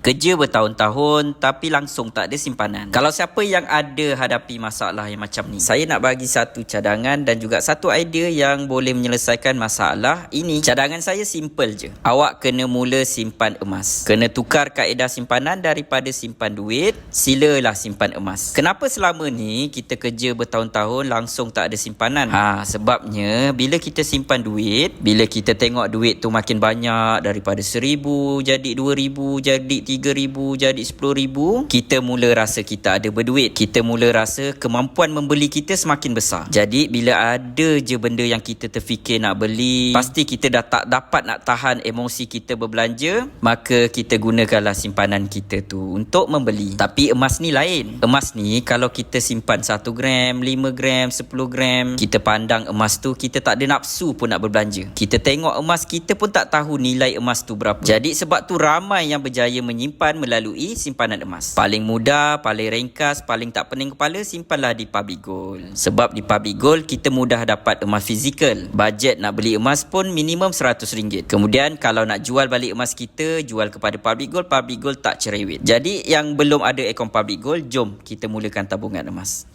Kerja bertahun-tahun tapi langsung tak ada simpanan. Kalau siapa yang ada hadapi masalah yang macam ni, saya nak bagi satu cadangan dan juga satu idea yang boleh menyelesaikan masalah ini. Cadangan saya simple je. Awak kena mula simpan emas. Kena tukar kaedah simpanan daripada simpan duit, silalah simpan emas. Kenapa selama ni kita kerja bertahun-tahun langsung tak ada simpanan? Sebabnya bila kita simpan duit, bila kita tengok duit tu makin banyak daripada 1,000 jadi 2,000 jadi 3,000 jadi 10,000, kita mula rasa kita ada berduit. Kita mula rasa kemampuan membeli kita semakin besar. Jadi bila ada je benda yang kita terfikir nak beli, pasti kita dah tak dapat nak tahan emosi kita berbelanja, maka kita gunakanlah simpanan kita tu untuk membeli. Tapi emas ni lain. Emas ni kalau kita simpan 1 gram, 5 gram, 10 gram, kita pandang emas tu, kita tak ada nafsu pun nak berbelanja. Kita tengok emas, kita pun tak tahu nilai emas tu berapa. Jadi sebab tu ramai yang berjaya menyimpan melalui simpanan emas. Paling mudah, paling ringkas, paling tak pening kepala, simpanlah di Public Gold. Sebab di Public Gold kita mudah dapat emas fizikal. Bajet nak beli emas pun minimum RM100. Kemudian kalau nak jual balik emas kita, jual kepada Public Gold tak cerewet. Jadi yang belum ada akaun Public Gold, jom kita mulakan tabungan emas.